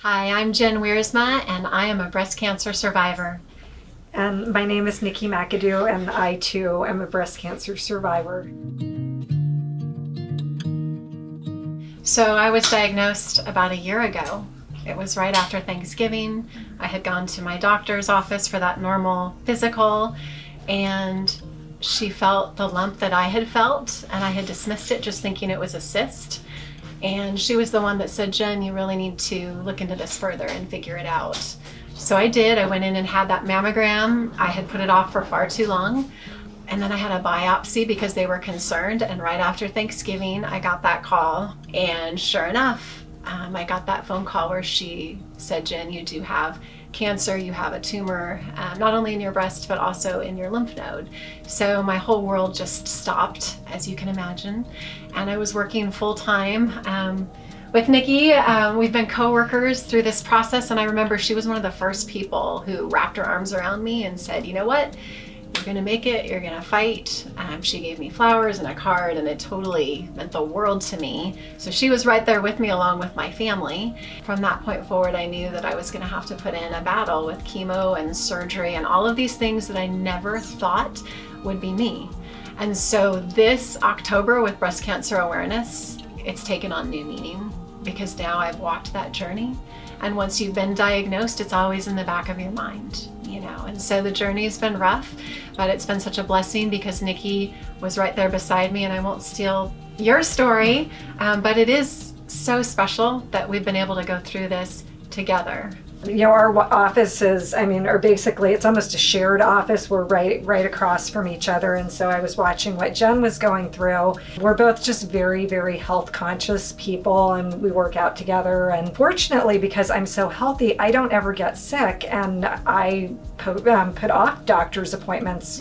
Hi, I'm Jen Wiersma, and I am a breast cancer survivor. And my name is Nikki McAdoo, and I too am a breast cancer survivor. So I was diagnosed about a year ago. It was right after Thanksgiving. I had gone to my doctor's office for that normal physical, and she felt the lump that I had felt, and I had dismissed it just thinking it was a cyst. And she was the one that said, Jen, you really need to look into this further and figure it out. So I did. I went in and had that mammogram. I had put it off for far too long. And then I had a biopsy because they were concerned. And right after Thanksgiving, I got that call. And sure enough, I got that phone call where she said, Jen, you do have cancer, you have a tumor, not only in your breast, but also in your lymph node. So my whole world just stopped, as you can imagine. And I was working full time with Nikki. We've been co-workers through this process. And I remember she was one of the first people who wrapped her arms around me and said, you know what? You're gonna make it, you're gonna fight. She gave me flowers and a card, and it totally meant the world to me. So she was right there with me along with my family. From that point forward, I knew that I was gonna have to put in a battle with chemo and surgery and all of these things that I never thought would be me. And so this October with Breast Cancer Awareness, it's taken on new meaning because now I've walked that journey. And once you've been diagnosed, it's always in the back of your mind, you know. And so the journey has been rough, but it's been such a blessing because Nikki was right there beside me, and I won't steal your story, but it is so special that we've been able to go through this together. You know, our offices, are basically, it's almost a shared office. We're right across from each other. And so I was watching what Jen was going through. We're both just very, very health conscious people, and we work out together. And fortunately, because I'm so healthy, I don't ever get sick. And I put off doctor's appointments,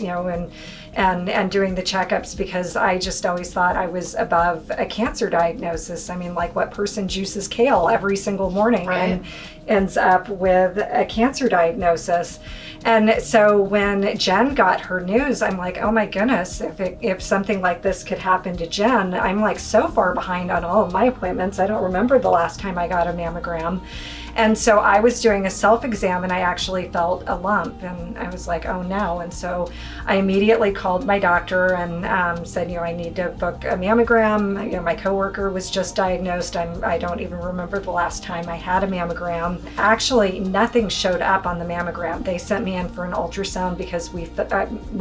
and doing the checkups because I just always thought I was above a cancer diagnosis. Like what person juices kale every single morning and ends up with a cancer diagnosis. And so when Jen got her news, I'm like, oh my goodness, if something like this could happen to Jen, I'm like so far behind on all of my appointments. I don't remember the last time I got a mammogram. And so I was doing a self-exam, and I actually felt a lump, and I was like, oh no. And so I immediately called my doctor and said, I need to book a mammogram. My coworker was just diagnosed. I don't even remember the last time I had a mammogram. Actually, nothing showed up on the mammogram. They sent me in for an ultrasound because we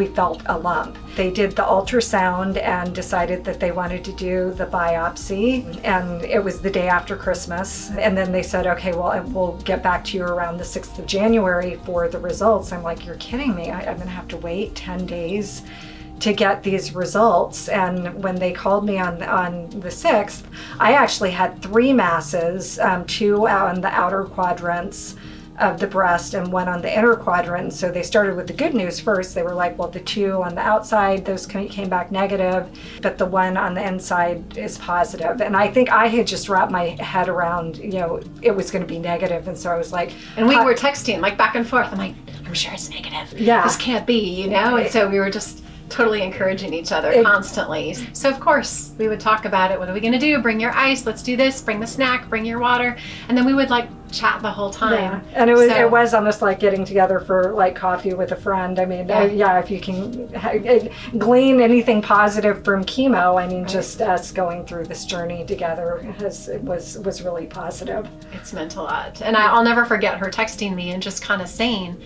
felt a lump. They did the ultrasound and decided that they wanted to do the biopsy, and it was the day after Christmas. And then they said, okay, well, we'll get back to you around the 6th of January for the results. I'm like, you're kidding me. I'm going to have to wait 10 days to get these results. And when they called me on the 6th, I actually had 3 masses, 2 on the outer quadrants of the breast and 1 on the inner quadrant. So they started with the good news first. They were like, well, the 2 on the outside, those came back negative, but the 1 on the inside is positive. And I think I had just wrapped my head around, it was going to be negative. And so I was like, and we were texting like back and forth. I'm like, I'm sure it's negative. Yeah. This can't be, And so we were just totally encouraging each other constantly. So of course we would talk about it. What are we going to do? Bring your ice. Let's do this. Bring the snack. Bring your water. And then we would chat the whole time. Yeah. And it was almost like getting together for coffee with a friend. If you can glean anything positive from chemo, just us going through this journey together was really positive. It's meant a lot. And I'll never forget her texting me and just kind of saying,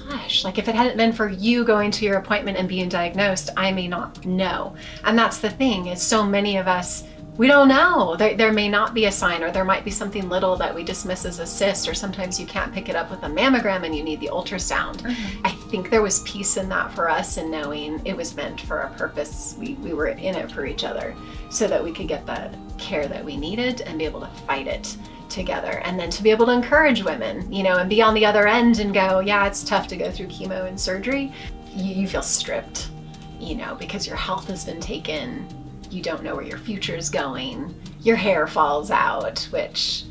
gosh, if it hadn't been for you going to your appointment and being diagnosed, I may not know. And that's the thing, is so many of us, we don't know. There may not be a sign, or there might be something little that we dismiss as a cyst, or sometimes you can't pick it up with a mammogram and you need the ultrasound. Mm-hmm. I think there was peace in that for us, in knowing it was meant for a purpose. We were in it for each other so that we could get the care that we needed and be able to fight it together, and then to be able to encourage women, and be on the other end and go, yeah, it's tough to go through chemo and surgery. You feel stripped, because your health has been taken. You don't know where your future is going. Your hair falls out, which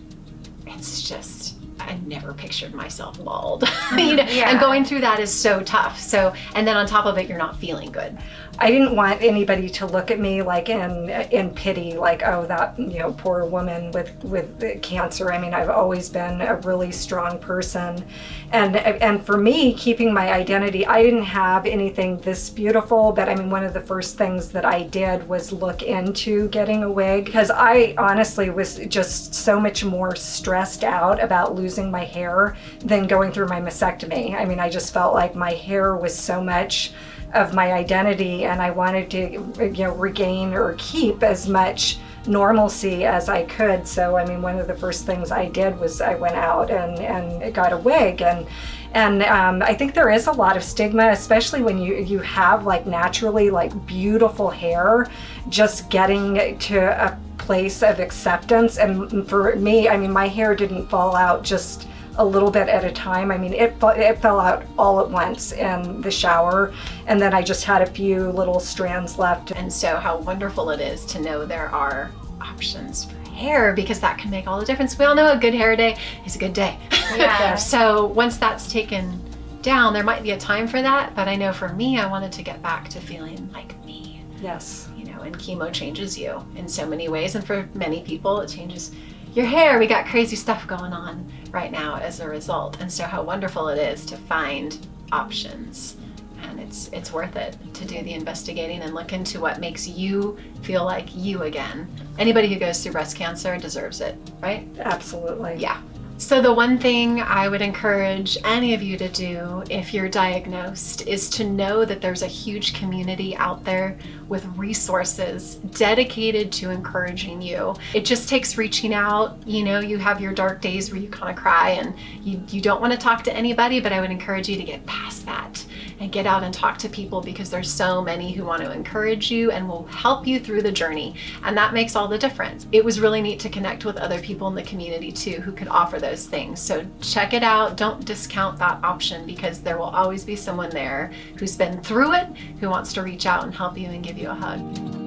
it's just I never pictured myself bald, you know, and going through that is so tough. So, and then on top of it, you're not feeling good. I didn't want anybody to look at me like in pity, like, oh, that, you know, poor woman with cancer. I mean, I've always been a really strong person. And for me, keeping my identity, I didn't have anything this beautiful, but I mean, one of the first things that I did was look into getting a wig, because I honestly was just so much more stressed out about losing my hair than going through my mastectomy. I mean, I just felt like my hair was so much of my identity, and I wanted to, you know, regain or keep as much normalcy as I could. So, I mean, one of the first things I did was I went out and got a wig, and I think there is a lot of stigma, especially when you have like naturally like beautiful hair, just getting to a place of acceptance. And for me, I mean, my hair didn't fall out just a little bit at a time. I mean, it fell out all at once in the shower, and then I just had a few little strands left. And so how wonderful it is to know there are options for hair, because that can make all the difference. We all know a good hair day is a good day. Yeah. So once that's taken down, there might be a time for that, but I know for me, I wanted to get back to feeling like me. Yes. You know, and chemo changes you in so many ways, and for many people, it changes your hair. We got crazy stuff going on right now as a result. And so how wonderful it is to find options. And it's worth it to do the investigating and look into what makes you feel like you again. Anybody who goes through breast cancer deserves it, right? Absolutely. Yeah. So the one thing I would encourage any of you to do if you're diagnosed is to know that there's a huge community out there with resources dedicated to encouraging you. It just takes reaching out. You know, you have your dark days where you kind of cry and you don't want to talk to anybody, but I would encourage you to get past that and get out and talk to people, because there's so many who want to encourage you and will help you through the journey. And that makes all the difference. It was really neat to connect with other people in the community too who could offer those things. So check it out. Don't discount that option, because there will always be someone there who's been through it, who wants to reach out and help you and give you a hug.